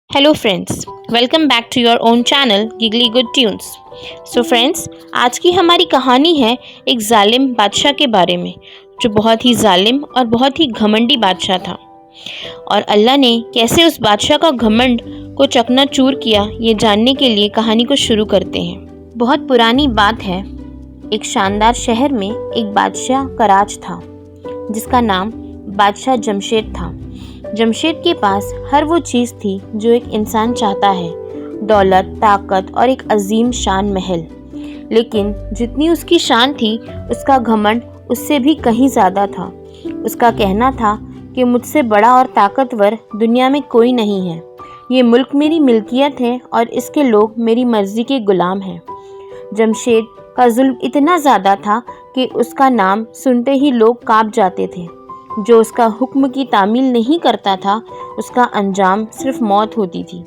Hello friends, welcome back to your own channel giggly good tunes. So friends, आज की हमारी कहानी है एक जालिम बादशाह के बारे में, जो बहुत ही जालिम और बहुत ही घमंडी बादशाह था। और अल्लाह ने कैसे उस बादशाह का घमंड को चकनाचूर किया, ये जानने के लिए कहानी को शुरू करते हैं। बहुत पुरानी बात है, एक शानदार शहर में एक बादशाह का राज था, जिसका नाम बादशाह जमशेद था। जमशेद के पास हर वो चीज़ थी जो एक इंसान चाहता है, दौलत, ताकत और एक अजीम शान महल। लेकिन जितनी उसकी शान थी, उसका घमंड उससे भी कहीं ज़्यादा था। उसका कहना था कि मुझसे बड़ा और ताकतवर दुनिया में कोई नहीं है। ये मुल्क मेरी मिल्कियत है और इसके लोग मेरी मर्ज़ी के गुलाम हैं। जमशेद का जुल्म इतना ज़्यादा था कि उसका नाम सुनते ही लोग काँप जाते थे। जो उसका हुक्म की तामील नहीं करता था, उसका अंजाम सिर्फ मौत होती थी।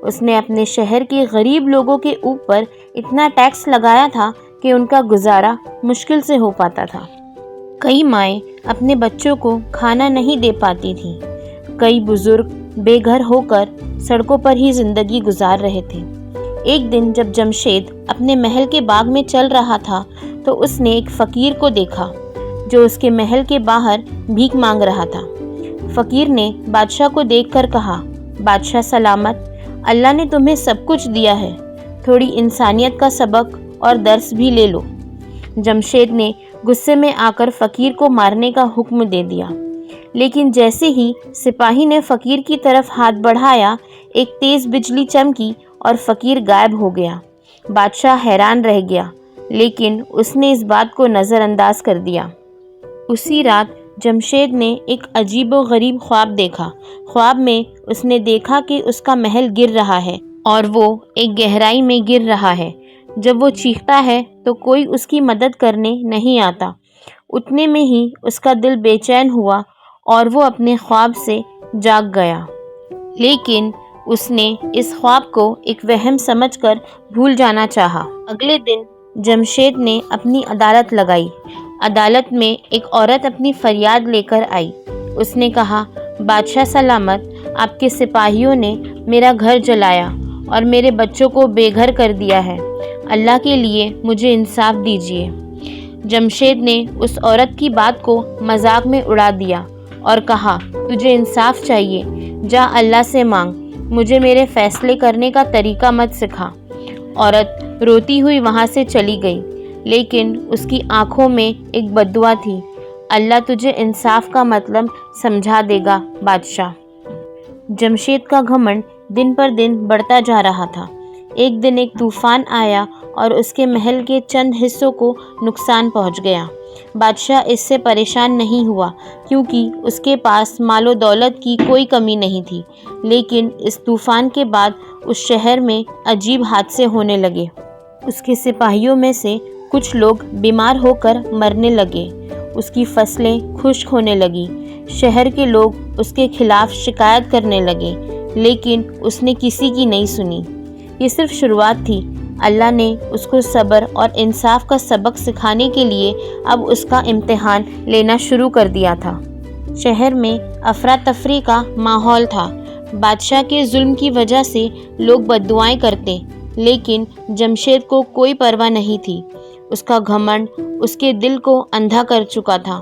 उसने अपने शहर के गरीब लोगों के ऊपर इतना टैक्स लगाया था कि उनका गुजारा मुश्किल से हो पाता था। कई माएँ अपने बच्चों को खाना नहीं दे पाती थीं। कई बुजुर्ग बेघर होकर सड़कों पर ही ज़िंदगी गुजार रहे थे। एक दिन जब जमशेद अपने महल के बाग में चल रहा था, तो उसने एक फ़कीर को देखा जो उसके महल के बाहर भीख मांग रहा था। फ़कीर ने बादशाह को देखकर कहा, बादशाह सलामत, अल्लाह ने तुम्हें सब कुछ दिया है, थोड़ी इंसानियत का सबक और दर्स भी ले लो। जमशेद ने गुस्से में आकर फ़कीर को मारने का हुक्म दे दिया, लेकिन जैसे ही सिपाही ने फ़कीर की तरफ हाथ बढ़ाया, एक तेज़ बिजली चमकी और फ़कीर गायब हो गया। बादशाह हैरान रह गया, लेकिन उसने इस बात को नज़रअंदाज कर दिया। उसी रात जमशेद ने एक अजीब व गरीब ख्वाब देखा। ख्वाब में उसने देखा कि उसका महल गिर रहा है और वो एक गहराई में गिर रहा है। जब वो चीखता है तो कोई उसकी मदद करने नहीं आता। उतने में ही उसका दिल बेचैन हुआ और वो अपने ख्वाब से जाग गया। लेकिन उसने इस ख्वाब को एक वहम समझकर भूल जाना चाहा। अगले दिन जमशेद ने अपनी अदालत लगाई। अदालत में एक औरत अपनी फरियाद लेकर आई। उसने कहा, बादशाह सलामत, आपके सिपाहियों ने मेरा घर जलाया और मेरे बच्चों को बेघर कर दिया है। अल्लाह के लिए मुझे इंसाफ दीजिए। जमशेद ने उस औरत की बात को मजाक में उड़ा दिया और कहा, तुझे इंसाफ चाहिए, जा अल्लाह से मांग, मुझे मेरे फैसले करने का तरीका मत सिखा। औरत रोती हुई वहाँ से चली गई, लेकिन उसकी आंखों में एक बद्दुआ थी, अल्लाह तुझे इंसाफ का मतलब समझा देगा बादशाह। जमशेद का घमंड दिन पर दिन बढ़ता जा रहा था। एक दिन एक तूफान आया और उसके महल के चंद हिस्सों को नुकसान पहुंच गया। बादशाह इससे परेशान नहीं हुआ, क्योंकि उसके पास मालो दौलत की कोई कमी नहीं थी। लेकिन इस तूफान के बाद उस शहर में अजीब हादसे होने लगे। उसके सिपाहियों में से कुछ लोग बीमार होकर मरने लगे। उसकी फसलें खुश्क होने लगी। शहर के लोग उसके खिलाफ शिकायत करने लगे, लेकिन उसने किसी की नहीं सुनी। ये सिर्फ शुरुआत थी। अल्लाह ने उसको सब्र और इंसाफ का सबक सिखाने के लिए अब उसका इम्तिहान लेना शुरू कर दिया था। शहर में अफरा तफरी का माहौल था। बादशाह के जुल्म की वजह से लोग बद्दुआएं करते, लेकिन जमशेद को कोई परवाह नहीं थी। उसका घमंड उसके दिल को अंधा कर चुका था।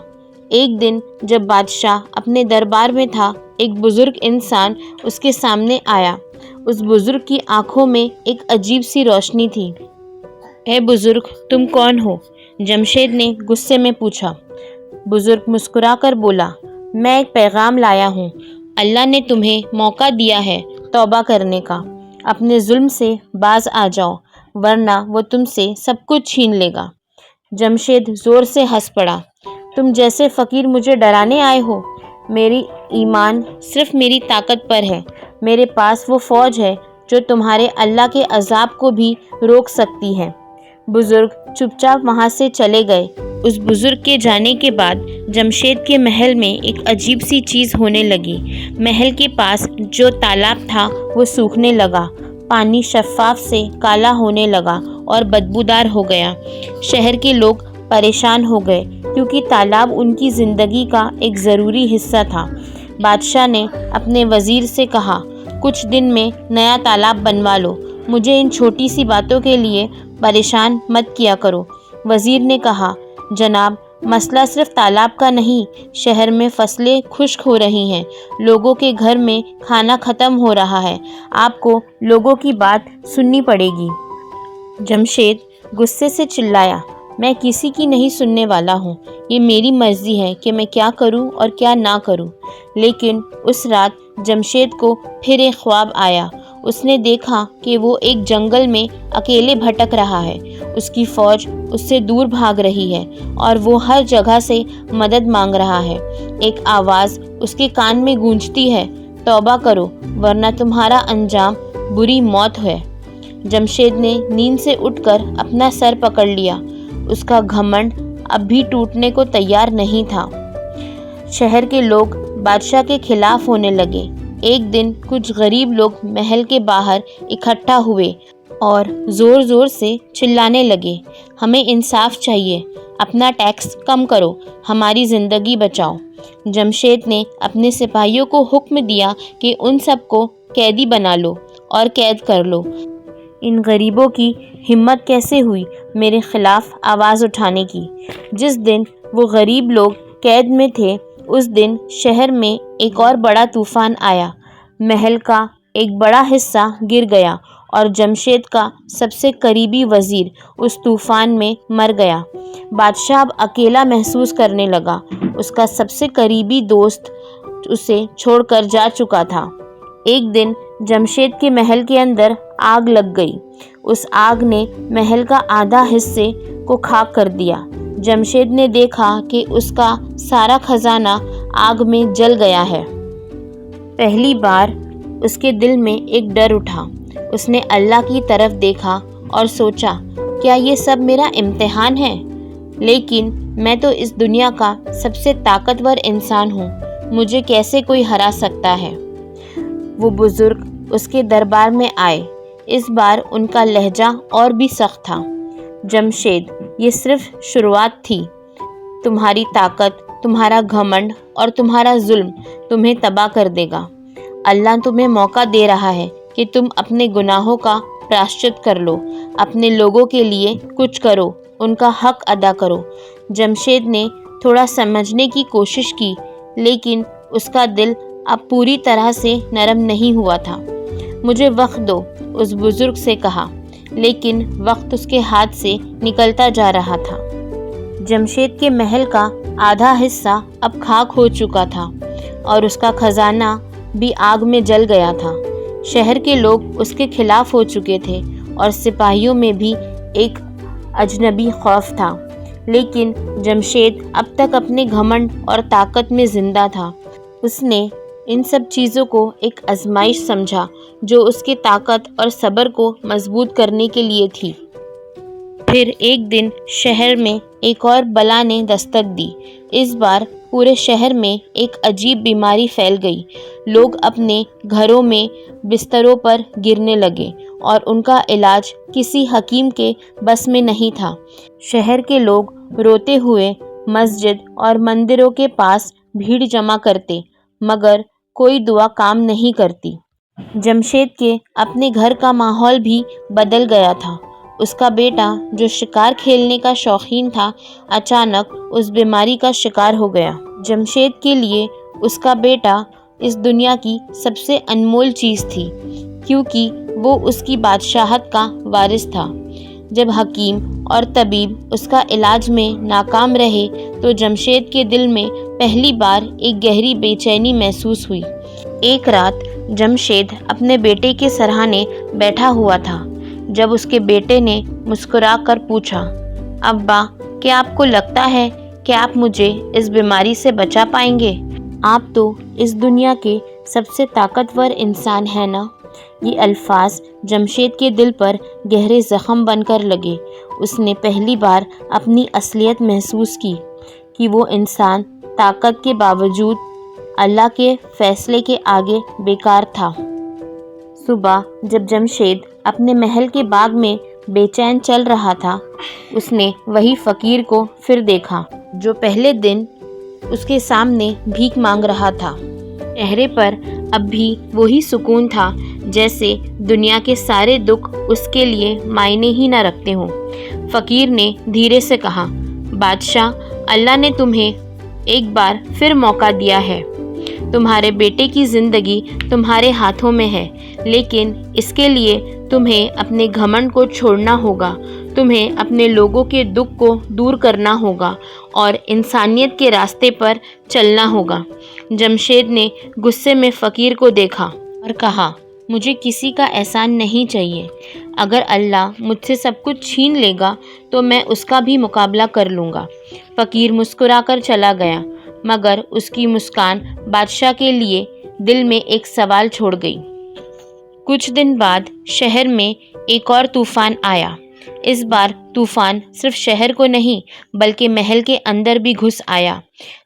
एक दिन जब बादशाह अपने दरबार में था, एक बुजुर्ग इंसान उसके सामने आया। उस बुजुर्ग की आंखों में एक अजीब सी रोशनी थी। ए बुजुर्ग, तुम कौन हो? जमशेद ने गुस्से में पूछा। बुजुर्ग मुस्कुराकर बोला, मैं एक पैगाम लाया हूँ। अल्लाह ने तुम्हें मौका दिया है तौबा करने का। अपने जुल्म से बाज आ जाओ, वरना वो तुमसे सब कुछ छीन लेगा। जमशेद ज़ोर से हंस पड़ा। तुम जैसे फ़कीर मुझे डराने आए हो? मेरी ईमान सिर्फ मेरी ताकत पर है। मेरे पास वो फ़ौज है जो तुम्हारे अल्लाह के अजाब को भी रोक सकती है। बुज़ुर्ग चुपचाप वहाँ से चले गए। उस बुज़ुर्ग के जाने के बाद जमशेद के महल में एक अजीब सी चीज़ होने लगी। महल के पास जो तालाब था वो सूखने लगा। पानी शफ़ाफ से काला होने लगा और बदबूदार हो गया। शहर के लोग परेशान हो गए, क्योंकि तालाब उनकी ज़िंदगी का एक ज़रूरी हिस्सा था। बादशाह ने अपने वज़ीर से कहा, कुछ दिन में नया तालाब बनवा लो, मुझे इन छोटी सी बातों के लिए परेशान मत किया करो। वज़ीर ने कहा, जनाब, मसला सिर्फ तालाब का नहीं, शहर में फसलें खुश्क हो रही हैं, लोगों के घर में खाना ख़त्म हो रहा है, आपको लोगों की बात सुननी पड़ेगी। जमशेद गुस्से से चिल्लाया, मैं किसी की नहीं सुनने वाला हूँ, ये मेरी मर्ज़ी है कि मैं क्या करूँ और क्या ना करूँ। लेकिन उस रात जमशेद को फिर एक ख्वाब आया। उसने देखा कि वो एक जंगल में अकेले भटक रहा है, उसकी फ़ौज उससे दूर भाग रही है और वो हर जगह से मदद मांग रहा है। एक आवाज़ उसके कान में गूंजती है, तौबा करो वरना तुम्हारा अंजाम बुरी मौत है। जमशेद ने नींद से उठकर अपना सर पकड़ लिया। उसका घमंड अब भी टूटने को तैयार नहीं था। शहर के लोग बादशाह के खिलाफ होने लगे। एक दिन कुछ गरीब लोग महल के बाहर इकट्ठा हुए और ज़ोर ज़ोर से चिल्लाने लगे, हमें इंसाफ चाहिए, अपना टैक्स कम करो, हमारी ज़िंदगी बचाओ। जमशेद ने अपने सिपाहियों को हुक्म दिया कि उन सबको कैदी बना लो और कैद कर लो। इन गरीबों की हिम्मत कैसे हुई मेरे खिलाफ आवाज़ उठाने की। जिस दिन वो गरीब लोग कैद में थे, उस दिन शहर में एक और बड़ा तूफ़ान आया। महल का एक बड़ा हिस्सा गिर गया और जमशेद का सबसे करीबी वज़ीर उस तूफ़ान में मर गया। बादशाह अब अकेला महसूस करने लगा। उसका सबसे करीबी दोस्त उसे छोड़कर जा चुका था। एक दिन जमशेद के महल के अंदर आग लग गई। उस आग ने महल का आधा हिस्से को खाक कर दिया। जमशेद ने देखा कि उसका सारा खजाना आग में जल गया है। पहली बार उसके दिल में एक डर उठा। उसने अल्लाह की तरफ देखा और सोचा, क्या ये सब मेरा इम्तिहान है? लेकिन मैं तो इस दुनिया का सबसे ताकतवर इंसान हूँ, मुझे कैसे कोई हरा सकता है? वो बुज़ुर्ग उसके दरबार में आए। इस बार उनका लहजा और भी सख्त था। जमशेद, ये सिर्फ शुरुआत थी। तुम्हारी ताकत, तुम्हारा घमंड और तुम्हारा जुल्म तुम्हें तबाह कर देगा। अल्लाह तुम्हें मौका दे रहा है कि तुम अपने गुनाहों का प्रायश्चित कर लो, अपने लोगों के लिए कुछ करो, उनका हक अदा करो। जमशेद ने थोड़ा समझने की कोशिश की, लेकिन उसका दिल अब पूरी तरह से नरम नहीं हुआ था। मुझे वक्त दो, उस बुज़ुर्ग से कहा, लेकिन वक्त उसके हाथ से निकलता जा रहा था। जमशेद के महल का आधा हिस्सा अब खाक हो चुका था और उसका खजाना भी आग में जल गया था। शहर के लोग उसके खिलाफ हो चुके थे और सिपाहियों में भी एक अजनबी खौफ था। लेकिन जमशेद अब तक अपने घमंड और ताकत में ज़िंदा था। उसने इन सब चीज़ों को एक आजमाइश समझा जो उसके ताकत और सब्र को मजबूत करने के लिए थी। फिर एक दिन शहर में एक और बला ने दस्तक दी। इस बार पूरे शहर में एक अजीब बीमारी फैल गई। लोग अपने घरों में बिस्तरों पर गिरने लगे और उनका इलाज किसी हकीम के बस में नहीं था। शहर के लोग रोते हुए मस्जिद और मंदिरों के पास भीड़ जमा करते, मगर कोई दुआ काम नहीं करती। जमशेद के अपने घर का माहौल भी बदल गया था। उसका बेटा जो शिकार खेलने का शौकीन था, अचानक उस बीमारी का शिकार हो गया। जमशेद के लिए उसका बेटा इस दुनिया की सबसे अनमोल चीज़ थी, क्योंकि वो उसकी बादशाहत का वारिस था। जब हकीम और तबीब उसका इलाज में नाकाम रहे तो जमशेद के दिल में पहली बार एक गहरी बेचैनी महसूस हुई। एक रात जमशेद अपने बेटे के सराहने बैठा हुआ था, जब उसके बेटे ने मुस्कुराकर पूछा, अब्बा, क्या आपको लगता है कि आप मुझे इस बीमारी से बचा पाएंगे? आप तो इस दुनिया के सबसे ताकतवर इंसान हैं ना। ये अल्फाज जमशेद के दिल पर गहरे ज़ख्म बनकर लगे। उसने पहली बार अपनी असलियत महसूस की कि वो इंसान ताकत के बावजूद अल्लाह के फ़ैसले के आगे बेकार था। सुबह जब जमशेद अपने महल के बाग में बेचैन चल रहा था, उसने वही फ़कीर को फिर देखा जो पहले दिन उसके सामने भीख मांग रहा था। चेहरे पर اب بھی وہی سکون تھا جیسے دنیا کے سارے دکھ اس کے لیے معنی ہی نہ رکھتے ہوں۔ فقیر نے دھیرے سے کہا، بادشاہ، اللہ نے تمہیں ایک بار پھر موقع دیا ہے۔ تمہارے بیٹے کی زندگی تمہارے ہاتھوں میں ہے، لیکن اس کے لیے تمہیں اپنے گھمنڈ کو چھوڑنا ہوگا، تمہیں اپنے لوگوں کے دکھ کو دور کرنا ہوگا اور انسانیت کے راستے پر چلنا ہوگا۔ جمشید نے غصے میں فقیر کو دیکھا اور کہا، مجھے کسی کا احسان نہیں چاہیے۔ اگر اللہ مجھ سے سب کچھ چھین لے گا تو میں اس کا بھی مقابلہ کر لوں گا۔ فقیر مسکرا کر چلا گیا، مگر اس کی مسکان بادشاہ کے لیے دل میں ایک سوال چھوڑ گئی۔ کچھ دن بعد شہر میں ایک اور طوفان آیا۔ اس بار طوفان صرف شہر کو نہیں بلکہ محل کے اندر بھی گھس آیا۔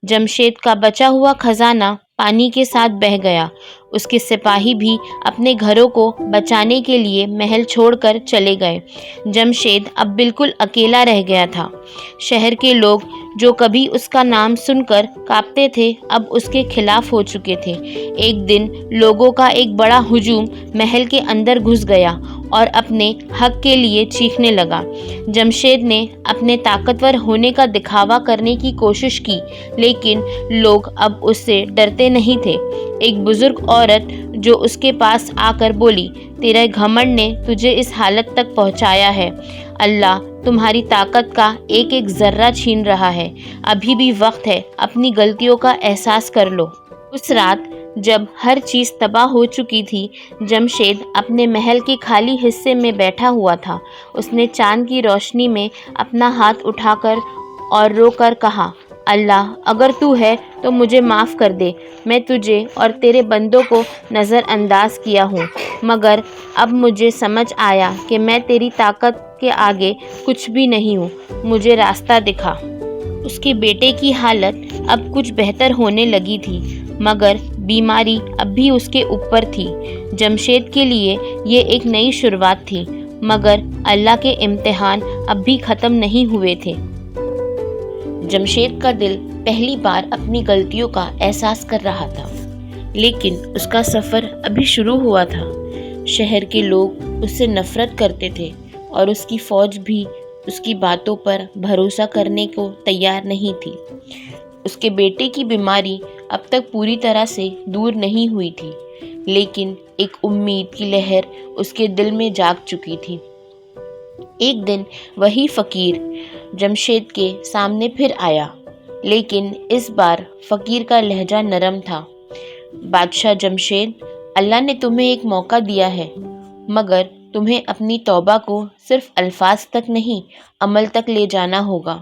جمشید کا بچا ہوا خزانہ پانی کے ساتھ بہہ گیا۔ اس کے سپاہی بھی اپنے گھروں کو بچانے کے لیے محل چھوڑ کر چلے گئے۔ جمشید اب بالکل اکیلا رہ گیا تھا۔ شہر کے لوگ جو کبھی اس کا نام سن کر کانپتے تھے اب اس کے خلاف ہو چکے تھے۔ ایک دن لوگوں کا ایک بڑا ہجوم محل کے اندر گھس گیا اور اپنے حق کے لیے چیخنے لگا۔ جمشید نے اپنے طاقتور ہونے کا دکھاوا کرنے کی کوشش کی، لیکن لوگ اب اس سے ڈرتے نہیں تھے۔ ایک بزرگ عورت جو اس کے پاس آ کر بولی، تیرے گھمنڈ نے تجھے اس حالت تک پہنچایا ہے۔ اللہ تمہاری طاقت کا ایک ایک ذرہ چھین رہا ہے۔ ابھی بھی وقت ہے، اپنی غلطیوں کا احساس کر لو۔ اس رات جب ہر چیز تباہ ہو چکی تھی، جمشید اپنے محل کے خالی حصے میں بیٹھا ہوا تھا۔ اس نے چاند کی روشنی میں اپنا ہاتھ اٹھا کر اور رو کر کہا، اللہ اگر تو ہے تو مجھے معاف کر دے۔ میں تجھے اور تیرے بندوں کو نظر انداز کیا ہوں، مگر اب مجھے سمجھ آیا کہ میں تیری طاقت کے آگے کچھ بھی نہیں ہوں۔ مجھے راستہ دکھا۔ اس کے بیٹے کی حالت اب کچھ بہتر ہونے لگی تھی، مگر بیماری اب بھی اس کے اوپر تھی۔ جمشید کے لیے یہ ایک نئی شروعات تھی، مگر اللہ کے امتحان اب بھی ختم نہیں ہوئے تھے۔ جمشید کا دل پہلی بار اپنی غلطیوں کا احساس کر رہا تھا، لیکن اس کا سفر ابھی شروع ہوا تھا۔ شہر کے لوگ اس سے نفرت کرتے تھے اور اس کی فوج بھی اس کی باتوں پر بھروسہ کرنے کو تیار نہیں تھی۔ اس کے بیٹے کی بیماری اب تک پوری طرح سے دور نہیں ہوئی تھی، لیکن ایک امید کی لہر اس کے دل میں جاگ چکی تھی۔ ایک دن وہی فقیر جمشید کے سامنے پھر آیا، لیکن اس بار فقیر کا لہجہ نرم تھا۔ بادشاہ جمشید، اللہ نے تمہیں ایک موقع دیا ہے، مگر تمہیں اپنی توبہ کو صرف الفاظ تک نہیں، عمل تک لے جانا ہوگا۔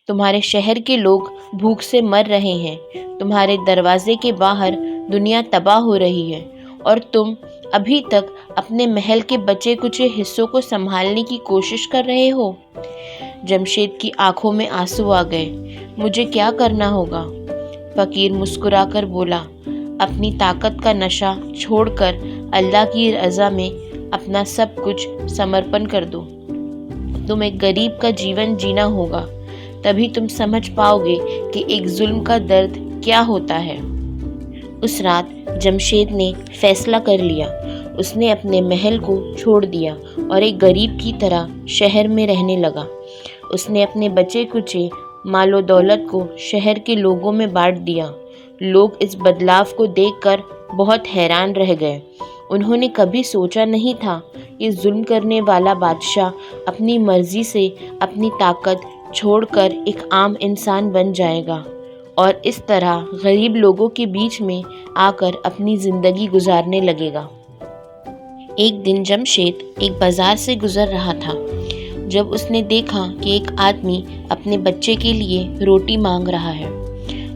تمہارے شہر کے لوگ بھوک سے مر رہے ہیں، تمہارے دروازے کے باہر دنیا تباہ ہو رہی ہے، اور تم ابھی تک اپنے محل کے بچے کچے حصوں کو سنبھالنے کی کوشش کر رہے ہو۔ جمشید کی آنکھوں میں آنسو آ گئے۔ مجھے کیا کرنا ہوگا؟ فقیر مسکرا کر بولا، اپنی طاقت کا نشہ چھوڑ کر اللہ کی رضا میں اپنا سب کچھ سمرپن کر دو۔ تم ایک غریب کا جیون جینا ہوگا، تبھی تم سمجھ پاؤ گے کہ ایک ظلم کا درد کیا ہوتا ہے۔ اس رات جمشید نے فیصلہ کر لیا۔ اس نے اپنے محل کو چھوڑ دیا اور ایک غریب کی طرح شہر میں رہنے لگا۔ اس نے اپنے بچے کچے مال و دولت کو شہر کے لوگوں میں بانٹ دیا۔ لوگ اس بدلاؤ کو دیکھ کر بہت حیران رہ گئے۔ انہوں نے کبھی سوچا نہیں تھا کہ ظلم کرنے والا بادشاہ اپنی مرضی سے اپنی طاقت چھوڑ کر ایک عام انسان بن جائے گا اور اس طرح غریب لوگوں کے بیچ میں آ کر اپنی زندگی گزارنے لگے گا۔ ایک دن جمشید ایک بازار سے گزر رہا تھا جب اس نے دیکھا کہ ایک آدمی اپنے بچے کے لیے روٹی مانگ رہا ہے۔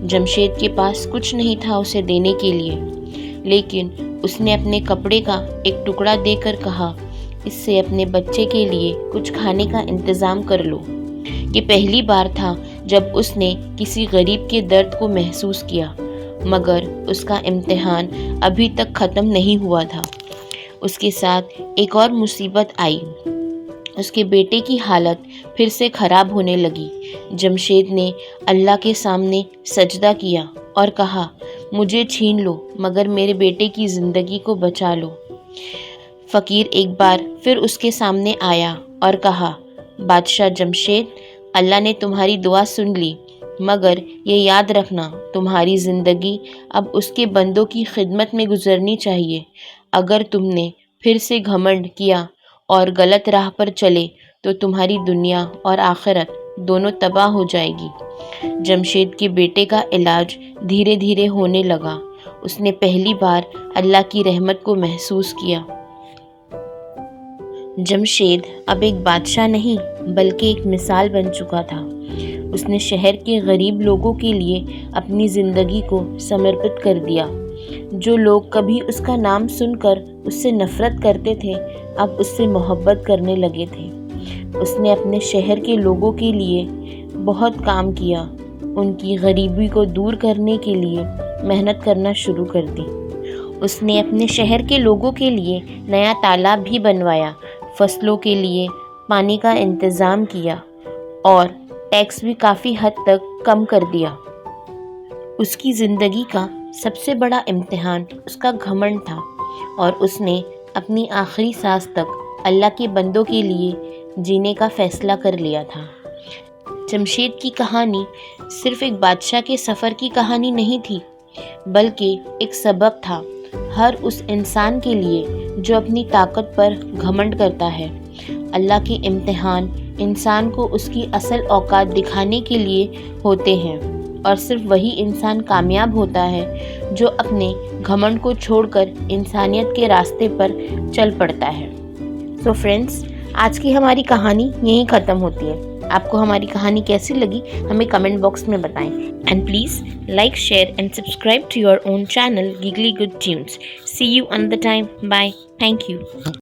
جمشید کے پاس کچھ نہیں تھا اسے دینے کے لیے، لیکن اس نے اپنے کپڑے کا ایک ٹکڑا دے کر کہا، اس سے اپنے بچے کے لیے کچھ کھانے کا انتظام کر لو۔ یہ پہلی بار تھا جب اس نے کسی غریب کے درد کو محسوس کیا، مگر اس کا امتحان ابھی تک ختم نہیں ہوا تھا۔ اس کے ساتھ ایک اور مصیبت آئی۔ اس کے بیٹے کی حالت پھر سے خراب ہونے لگی۔ جمشید نے اللہ کے سامنے سجدہ کیا اور کہا، مجھے چھین لو مگر میرے بیٹے کی زندگی کو بچا لو۔ فقیر ایک بار پھر اس کے سامنے آیا اور کہا، بادشاہ جمشید، اللہ نے تمہاری دعا سن لی، مگر یہ یاد رکھنا تمہاری زندگی اب اس کے بندوں کی خدمت میں گزرنی چاہیے۔ اگر تم نے پھر سے گھمنڈ کیا اور غلط راہ پر چلے تو تمہاری دنیا اور آخرت دونوں تباہ ہو جائے گی۔ جمشید کے بیٹے کا علاج دھیرے دھیرے ہونے لگا۔ اس نے پہلی بار اللہ کی رحمت کو محسوس کیا۔ جمشید اب ایک بادشاہ نہیں بلکہ ایک مثال بن چکا تھا۔ اس نے شہر کے غریب لوگوں کے لیے اپنی زندگی کو سمرپت کر دیا۔ جو لوگ کبھی اس کا نام سن کر اس سے نفرت کرتے تھے، اب اس سے محبت کرنے لگے تھے۔ اس نے اپنے شہر کے لوگوں کے لیے بہت کام کیا، ان کی غریبی کو دور کرنے کے لیے محنت کرنا شروع کر دی۔ اس نے اپنے شہر کے لوگوں کے لیے نیا تالاب بھی بنوایا، فصلوں کے لیے پانی کا انتظام کیا اور ٹیکس بھی کافی حد تک کم کر دیا۔ اس کی زندگی کا سب سے بڑا امتحان اس کا گھمنڈ تھا اور اس نے اپنی آخری سانس تک اللہ کے بندوں کے لیے جینے کا فیصلہ کر لیا تھا۔ جمشید کی کہانی صرف ایک بادشاہ کے سفر کی کہانی نہیں تھی، بلکہ ایک سبق تھا ہر اس انسان کے لیے جو اپنی طاقت پر گھمنڈ کرتا ہے۔ اللہ کے امتحان انسان کو اس کی اصل اوقات دکھانے کے لیے ہوتے ہیں، اور صرف وہی انسان کامیاب ہوتا ہے جو اپنے گھمنڈ کو چھوڑ کر انسانیت کے راستے پر چل پڑتا ہے۔ سو فرینڈس، آج کی ہماری کہانی یہیں ختم ہوتی ہے۔ آپ کو ہماری کہانی کیسی لگی ہمیں کمنٹ باکس میں بتائیں، and please like, share and subscribe to your own channel giggly good tunes. See you another time. Bye. Thank you.